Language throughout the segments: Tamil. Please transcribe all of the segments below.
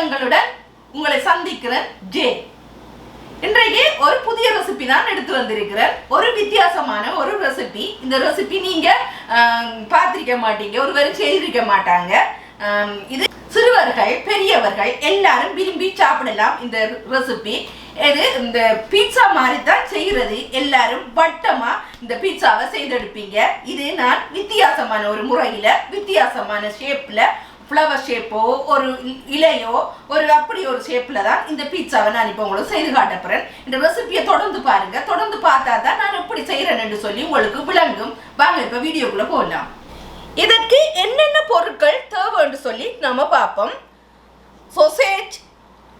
வணக்கங்களுடன் உங்களை சந்திக்கிறேன் ஜே. இன்றைக்கு ஒரு புதிய ரெசிபி தான் எடுத்து வந்திருக்கிறேன். ஒரு வித்தியாசமான ஒரு ரெசிபி. இந்த ரெசிபி நீங்க பார்த்திருக்க மாட்டீங்க, ஒருவரை செய்திருக்க மாட்டாங்க. இது சிறுவர்கள் பெரியவர்கள் எல்லாரும் விரும்பி சாப்பிடலாம். இந்த ரெசிபி இது இந்த பீட்சா மாதிரி தான் செய்கிறது. எல்லாரும் வட்டமா இந்த பீட்சாவை செய்தெடுப்பீங்க. இது நான் வித்தியாசமான ஒரு முறையில வித்தியாசமான ஷேப்ல ஃப்ளவர் ஷேப்போ ஒரு இலையோ ஒரு அப்படி ஒரு ஷேப்பில் தான் இந்த பீட்சாவை நான் இப்போ உங்களுக்கு செய்து காட்டப்போகிறேன். இந்த ரெசிபியை தொடர்ந்து பாருங்க. தொடர்ந்து பார்த்தா தான் நான் எப்படி செய்கிறேன்னு சொல்லி உங்களுக்கு விளங்கும். வாங்க இப்போ வீடியோக்குள்ளே போகலாம். இதற்கு என்னென்ன பொருட்கள் தேவைன்னு சொல்லி நம்ம பார்ப்போம். சொசேஜ்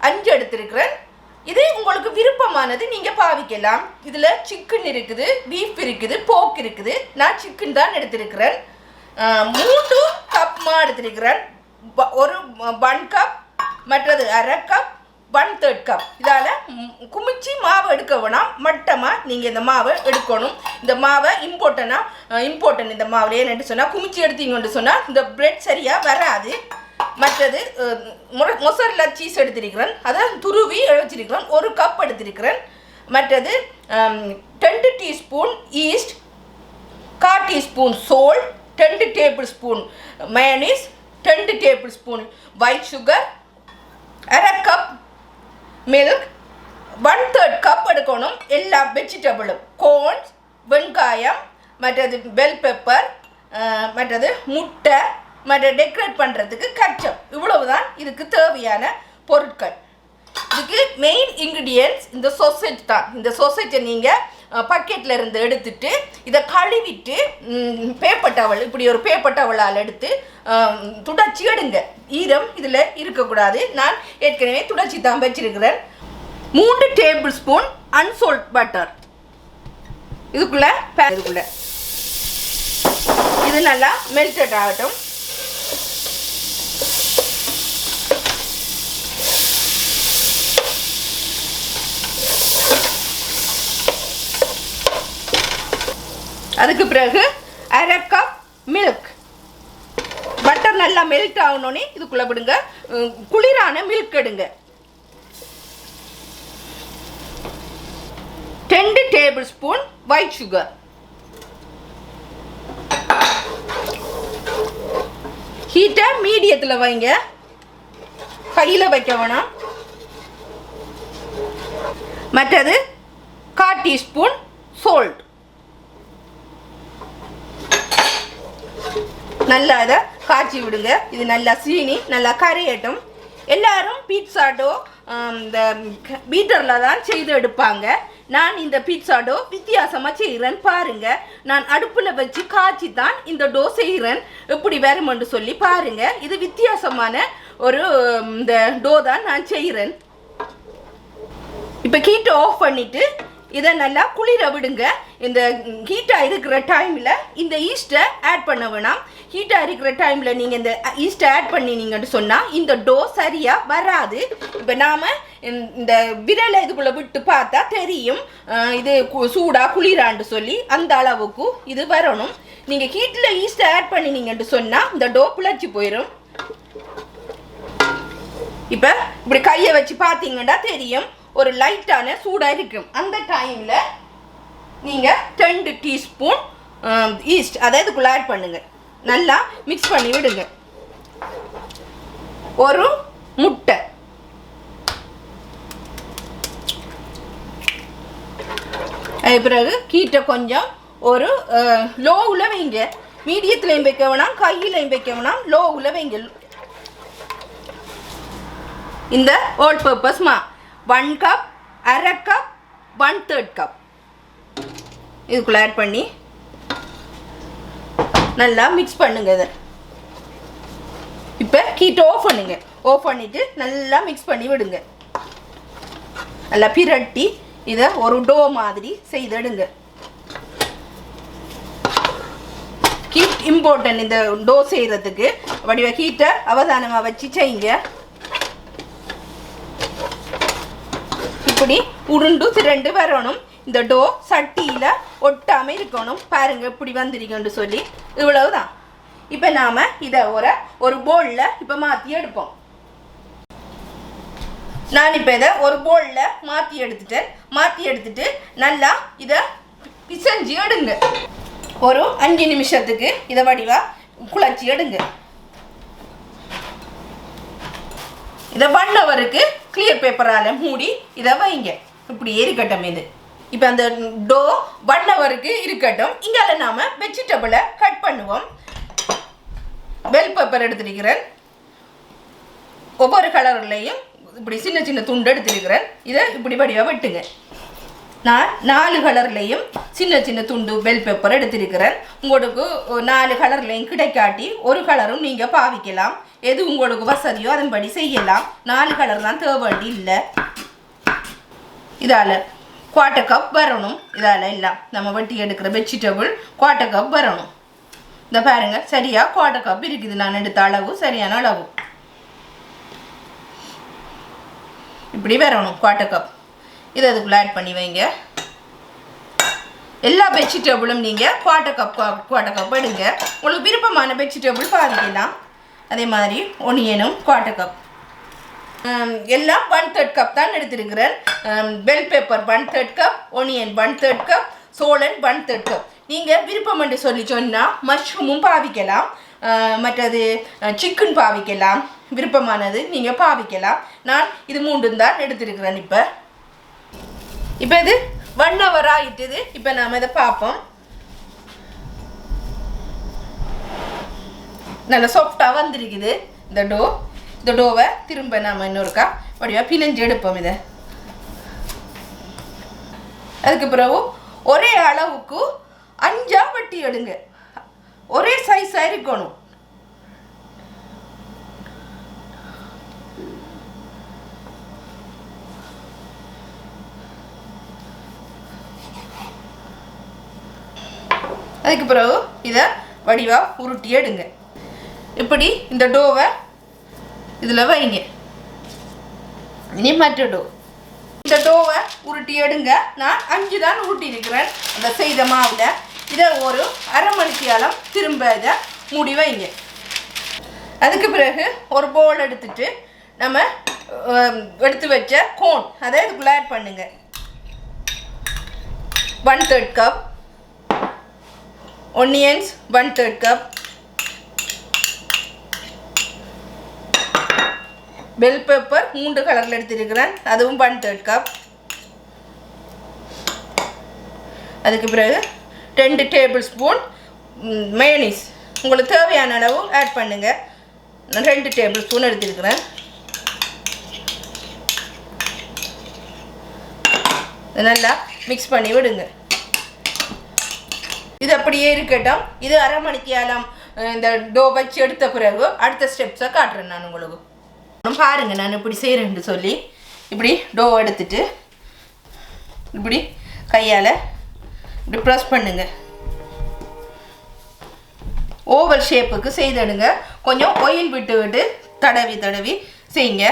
5 எடுத்திருக்கிறேன். இது உங்களுக்கு விருப்பமானது நீங்கள் பாவிக்கலாம். இதில் சிக்கன் இருக்குது, பீஃப் இருக்குது, போக் இருக்குது. நான் சிக்கன் தான் எடுத்திருக்கிறேன். 3 கப் மா எடுத்திருக்கிறேன். ஒரு 1 கப், மற்றது அரை கப், 1/3 கப். இதால் குமிச்சி மாவை எடுக்க வேணாம், மட்டமாக நீங்கள் இந்த மாவை எடுக்கணும். இந்த மாவை இம்பார்ட்டன் இந்த மாவில் ஏன்னு சொன்னால் குமிச்சி எடுத்தீங்கன்னு சொன்னால் இந்த பிரெட் சரியாக வராது. மற்றது மொசரல்லா சீஸ் எடுத்திருக்கிறேன், அதை துருவி வச்சிருக்கிறேன். 1 கப் எடுத்திருக்கிறேன். மற்றது 2 teaspoon east, 1/4 teaspoon sold, 2 table spoon mayonnaise, 2 table spoon white sugar, அரை கப் மில்க், 1/3 கப் எடுக்கணும். எல்லா வெஜிடபிளும் கோன்ஸ், வெங்காயம், மற்றது பெல் பெப்பர், மற்றது முட்டை, மற்ற டெக்கரேட் பண்ணுறதுக்கு கச்சப். இவ்வளவுதான் இதுக்கு தேவையான பொருட்கள். இதுக்கு மெயின் இன்க்ரீடியன்ட்ஸ் இந்த சொசேஜ் தான். இந்த சொசேஜை நீங்கள் பக்கெட்டில் இருந்து எடுத்துட்டு இதை கழுவிட்டு பேப்பர் டவல், இப்படி ஒரு பேப்பர் டவலால் எடுத்து துடைச்சி எடுங்க. ஈரம் இதில் இருக்கக்கூடாது. நான் ஏற்கனவே துடைச்சி தான் வச்சிருக்கிறேன். 3 டேபிள் ஸ்பூன் அன்சால்ட் பட்டர் இதுக்குள்ளே இது நல்லா மெல்டட் ஆகட்டும். அதுக்கு பிறகு அரை கப் மில்க். பட்டர் நல்லா மெல்ட் ஆகணுன்னே இதுக்குள்ளே விடுங்க. குளிரான மில்க் எடுங்க. 2 டேபிள் ஸ்பூன் ஒயிட் சுகர். ஹீட்டை மீடியத்தில் வைங்க, கையில் வைக்க வேணாம். மற்றது 1/4 டீஸ்பூன் சால்ட். நல்லா இதை காய்ச்சி விடுங்க. இது நல்லா சீனி நல்லா கரையட்டும். எல்லாரும் பீட்சாடோ இந்த பீட்டரில் தான் செய்து எடுப்பாங்க. நான் இந்த பீட்சாடோ வித்தியாசமாக செய்கிறேன் பாருங்க. நான் அடுப்பில் வச்சு காய்ச்சி தான் இந்த டோ செய்கிறேன். எப்படி வருமென்று சொல்லி பாருங்க. இது வித்தியாசமான ஒரு இந்த டோ தான் நான் செய்கிறேன். இப்போ ஹீட்டை ஆஃப் பண்ணிவிட்டு இதை நல்லா குளிர விடுங்க. இந்த ஹீட்டாக இருக்கிற டைமில் இந்த ஈஸ்ட்டை ஆட் பண்ண வேணாம். ஹீட்டாக இருக்கிற டைமில் நீங்கள் இந்த ஈஸ்ட்டை ஆட் பண்ணினீங்கன்னு சொன்னால் இந்த டோ சரியாக வராது. இப்போ நாம் இந்த விரலை இதுக்குள்ளே விட்டு பார்த்தா தெரியும் இது சூடாக குளிரான்னு சொல்லி. அந்த அளவுக்கு இது வரணும். நீங்கள் ஹீட்டில் ஈஸ்ட்டை ஆட் பண்ணினீங்கன்னு சொன்னால் இந்த டோ பிழைச்சி போயிடும். இப்போ இப்படி கையை வச்சு பார்த்தீங்கன்னா தெரியும் ஒரு லைட்டான சூடாக இருக்கும். அந்த டைமில் நீங்கள் 2 டீஸ்பூன் ஈஸ்ட் அதை இதுக்குள்ளே ஆட் பண்ணுங்கள். நல்லா மிக்ஸ் பண்ணி விடுங்க. ஒரு முட்டை, அது பிறகு கீட்டை கொஞ்சம் ஒரு லோவில் வைங்க. மீடியத்துலையும் வைக்க வேணாம், கையிலையும் வைக்க வேணாம், லோவில் வைங்க. இந்த ஆல் பர்பஸ் மா 1 கப், அரை கப், 1/3 கப் இதுக்குள்ளே ஆட் பண்ணி நல்லா மிக்ஸ் பண்ணுங்க. இதை இப்போ ஹீட்டை ஆஃப் பண்ணுங்க. ஆஃப் பண்ணிவிட்டு நல்லா மிக்ஸ் பண்ணி விடுங்க. நல்லா பிரட்டி இதை ஒரு டோ மாதிரி செய்தெடுங்க. ஹீட் இம்பார்ட்டன்ட் இந்த டோ செய்கிறதுக்கு. வடிவ ஹீட்டை அவதானமாக வச்சு செய்யுங்க. இப்படி உருண்டு திரண்டு வரணும். இந்த டோ சட்டியில் ஒட்டாமல் இருக்கணும். பாருங்கள் இப்படி வந்திருக்கோன்னு சொல்லி. இவ்வளவுதான். இப்போ நாம் இதை ஒரு பவுலில் இப்போ மாற்றி எடுப்போம். நான் இப்போ இதை ஒரு பவுலில் மாற்றி எடுத்துட்டு நல்லா இதை பிசைஞ்சு எடுங்க. ஒரு 5 நிமிஷத்துக்கு இதை வடிவாக குழச்சி எடுங்க. இதை 1 ஹவருக்கு கிளியர் பேப்பரால் மூடி இதை வைங்க. இப்படி இருக்கட்டும். இது இப்போ அந்த டோ 1 ஹவருக்கு இருக்கட்டும். இங்கால நாம் வெஜிடபிளை கட் பண்ணுவோம். பெல் பேப்பர் எடுத்துருக்கிறேன். ஒவ்வொரு கலர்லையும் இப்படி சின்ன சின்ன துண்டு எடுத்துருக்கிறேன். இதை இப்படி வடிவாக வெட்டுங்க. நான் 4 கலர்லையும் சின்ன சின்ன துண்டு பெல் பேப்பர் எடுத்திருக்கிறேன். உங்களுக்கு 4 கலர்லையும் கிடைக்காட்டி ஒரு கலரும் நீங்கள் பாவிக்கலாம். எது உங்களுக்கு வசதியோ அதன்படி செய்யலாம். 4 கலர் தான் தேவைண்டி இல்லை. இதால் 1/4 கப் வரணும். இதால் எல்லாம் நம்ம வெட்டி எடுக்கிற வெஜிடபிள் 1/4 கப் வரணும். இந்த பாருங்கள், சரியாக 1/4 கப் இருக்குது. நான் எடுத்த அளவு சரியான அளவு. இப்படி வரணும் 1/4 கப். இதை அதுக்குள்ளே ஆட் பண்ணி வைங்க. எல்லா வெஜிடபிளும் நீங்கள் 1/4 கப் எடுங்க. உங்களுக்கு விருப்பமான வெஜிடபிள் பாதிக்கலாம். அதே மாதிரி ஒனியனும் 1/4 கப். எல்லாம் 1/3 கப் தான் எடுத்துருக்கிறேன். Bell pepper 1/3 cup, onion 1/3 cup, சோளன் 1/3 கப். நீங்கள் விருப்பம் என்று சொன்னால் மஷ்ரூமும் பாவிக்கலாம். மற்றது சிக்கன் பாவிக்கலாம். விருப்பமானது நீங்கள் பாவிக்கலாம். நான் இது 3 தான் எடுத்துருக்கிறேன். இப்போ இது 1 ஹவர் ஆகிட்டுது. இப்போ நாம் இதை பார்ப்போம். நல்லா சாஃப்டாக வந்திருக்குது இந்த டோ. இந்த டோவை திரும்ப நாம் இன்னொருக்கா வடிவாக பிணைஞ்சு எடுப்போம். இதை அதுக்கு பிறகு ஒரே அளவுக்கு 5 வட்டி எடுங்க. ஒரே சைஸாக இருக்கணும். அதுக்கு பிறகு இதை வடிவாக உருட்டி எடுங்க. இப்படி இந்த டோவை இதில் வைங்க. இனி மற்ற டோ. இந்த டோவை உருட்டி எடுங்க. நான் 5 தான் உருட்டி இருக்கிறேன் அந்த செய்த மாவில். இதை ஒரு அரை மணிக்கு காலம் திரும்ப இதை மூடி வைங்க. அதுக்கு பிறகு ஒரு பவுல் எடுத்துட்டு நம்ம எடுத்து வச்ச கோன் அதை இதுக்குள்ளே ஆட் பண்ணுங்க. 1/3 cup onions, 1/3 cup, bell pepper 3 கலரில் எடுத்துருக்கிறேன். அதுவும் 1/3 cup. அதுக்கு பிறகு 2 டேபிள் ஸ்பூன் மயோனீஸ் உங்களுக்கு தேவையான அளவு ஆட் பண்ணுங்க. நான் 2 டேபிள் ஸ்பூன் எடுத்துருக்கிறேன். நல்லா மிக்ஸ் பண்ணி விடுங்க. இது அப்படியே இருக்கட்டும். இது அரை மணிக்கு காலம் இந்த டோ வச்சு எடுத்த பிறகு அடுத்த ஸ்டெப்ஸை காட்டுறேன் நான் உங்களுக்கு. பாருங்கள் நான் இப்படி செய்கிறேன்னு சொல்லி இப்படி டோ எடுத்துட்டு இப்படி கையால் இப்படி ப்ரெஸ் பண்ணுங்க. ஓவல் ஷேப்புக்கு செய்தெடுங்க. கொஞ்சம் ஆயில் விட்டு விட்டு தடவி தடவி செய்யுங்க.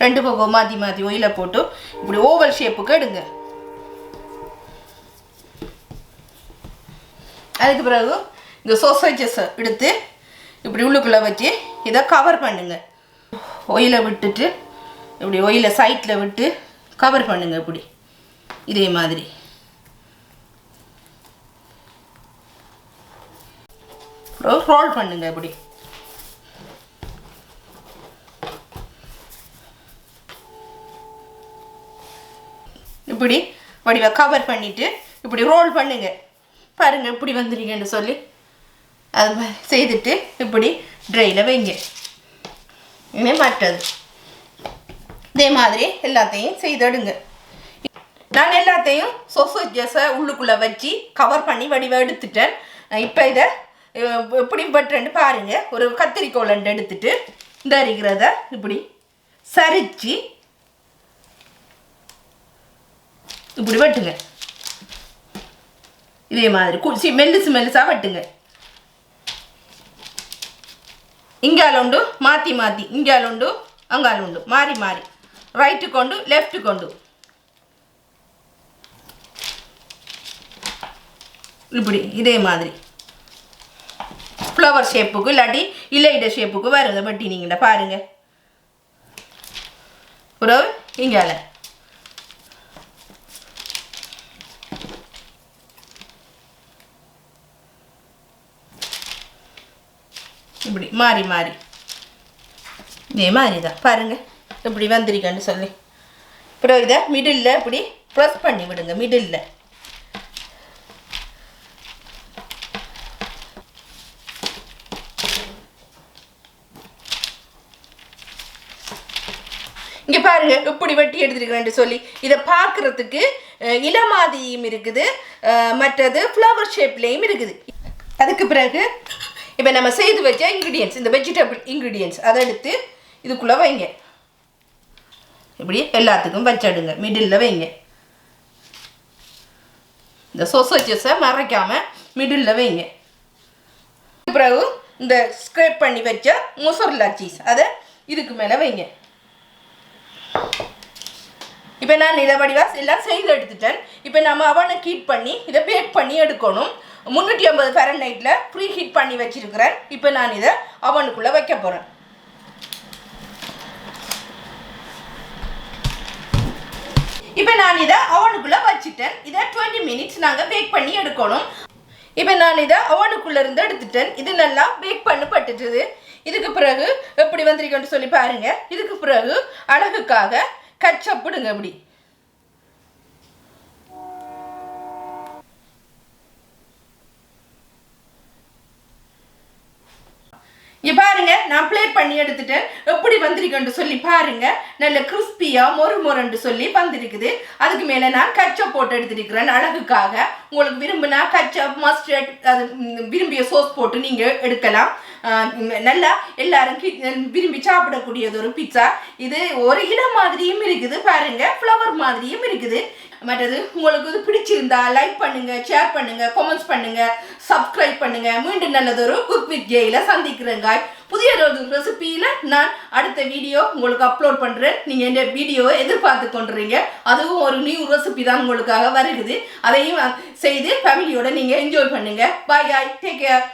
ரெண்டு பக்கம் மாற்றி மாற்றி ஒயில போட்டு இப்படி ஓவல் ஷேப்புக்கு எடுங்க. அதுக்கு பிறகு இந்த சோசேஜஸை எடுத்து இப்படி உள்ளுக்குள்ளே வச்சு இதை கவர் பண்ணுங்க. ஒயில விட்டுட்டு இப்படி ஒயில சைட்டில் விட்டு கவர் பண்ணுங்க. இப்படி இதே மாதிரி ரோல் பண்ணுங்க. இப்படி இப்படி வடிவ கவர் பண்ணிவிட்டு இப்படி ரோல் பண்ணுங்க. பாருங்கள் இப்படி வந்துடுங்கன்னு சொல்லி அது செய்துட்டு இப்படி ட்ரையில் வைங்க. இனிமேல் மற்றது இதே மாதிரி எல்லாத்தையும் செய்தெடுங்க. நான் எல்லாத்தையும் சொசேஜஸை உள்ளுக்குள்ளே வச்சு கவர் பண்ணி வடிவ எடுத்துட்டேன். இப்போ இதை எப்படி பட்டுறேன்னு பாருங்கள். ஒரு கத்திரிக்கோல் எடுத்துட்டு இந்த இருக்கிறத இப்படி சரிச்சு இப்படி வெட்டுங்க. இதே மாதிரி மெல்லுசாக வெட்டுங்க. இங்கால உண்டு மாற்றி மாற்றி, இங்கால உண்டு அங்கால உண்டு மாறி மாறி, ரைட்டு கொண்டு லெஃப்ட் கொண்டு இப்படி இதே மாதிரி ஃப்ளவர் ஷேப்புக்கு இல்லாட்டி இலையிட ஷேப்புக்கு வருங்க வெட்டினீங்கடா பாருங்க. ஒரு இங்கால இப்படி மாறி மாறி இதே மாதிரி தான் பாருங்க இப்படி வந்திருக்கேன்னு சொல்லி. அப்புறம் இதை மிடில் இப்படி ப்ரெஸ் பண்ணி விடுங்க. மிடில் இங்கே பாருங்க இப்படி வெட்டி எடுத்துருக்கிறேன்னு சொல்லி. இதை பார்க்குறதுக்கு இளமாதியும் இருக்குது, மற்றது ஃப்ளவர் ஷேப்லேயும் இருக்குது. அதுக்கு பிறகு இப்போ நம்ம செய்து வச்ச இன்க்ரீடியன்ஸ், இந்த வெஜிடபிள் இன்க்ரீடியன்ஸ் அதை எடுத்து இதுக்குள்ளே வைங்க. இப்படி எல்லாத்துக்கும் வச்சிடுங்க, மிடில் வைங்க. இந்த சோசேஜஸை மறைக்காமல் மிடில் வைங்க. பிறகு இந்த ஸ்க்ரேப் பண்ணி வச்ச மொசரல்லா சீஸ் அதை இதுக்கு மேலே வைங்க. இப்போ நான் இதை வடிவாக எல்லாம் செய்து எடுத்துட்டேன். இப்போ நம்ம அவனை ஹீட் பண்ணி இதை பேக் பண்ணி எடுக்கணும். 350 ஃபாரன்ஹைட்டில் ப்ரீ ஹீட் பண்ணி வச்சுருக்கிறேன். இப்போ நான் இதை அவனுக்குள்ளே வைக்க போகிறேன். இப்போ நான் இதை அவனுக்குள்ளே வச்சுட்டேன். இதை 20 மினிட்ஸ் நாங்கள் பேக் பண்ணி எடுக்கணும். இப்போ நான் இதை அவனுக்குள்ளே இருந்து எடுத்துட்டேன். இது நல்லா பேக் பண்ணப்பட்டுது. இதுக்கு பிறகு எப்படி வந்திருக்கோன்னு சொல்லி பாருங்க. இதுக்கு பிறகு அழகுக்காக கச்சப்பிடுங்க. இப்படி இங்கே பாருங்க நான் பிளேட் பண்ணி எடுத்துட்டேன். எப்படி வந்திருக்கேன்னு சொல்லி பாருங்க. நல்ல கிறிஸ்பியா மொறுமொரண்டு சொல்லி வந்திருக்குது. அதுக்கு மேலே நான் கச்சப் போட்டு எடுத்துருக்கிறேன் அழகுக்காக. உங்களுக்கு விரும்பினா கச்சப் மஸ்டர்ட் அது விரும்பிய சோஸ் போட்டு நீங்கள் எடுக்கலாம். நல்லா எல்லாரும் விரும்பி சாப்பிடக்கூடியது ஒரு பிட்சா. இது ஒரு இடம் மாதிரியும் இருக்குது பாருங்க, ஃப்ளவர் மாதிரியும் இருக்குது. மற்றது உங்களுக்கு இது பிடிச்சிருந்தா லைக் பண்ணுங்க, ஷேர் பண்ணுங்க, கமெண்ட்ஸ் பண்ணுங்க, சப்ஸ்கிரைப் பண்ணுங்க. மீண்டும் நல்லதொரு குக் வித் ஜேயில சந்திக்கிறேங்க. புதிய ரெசிபியில் நான் அடுத்த வீடியோ உங்களுக்கு அப்லோட் பண்ணுறேன். நீங்கள் இந்த வீடியோவை எதிர்பார்த்து கொண்டுறீங்க. அதுவும் ஒரு நியூ ரெசிபி தான் உங்களுக்காக வருகுது. அதையும் செய்து ஃபேமிலியோட நீங்கள் என்ஜாய் பண்ணுங்க. பாய் காய், டேக் கேர்.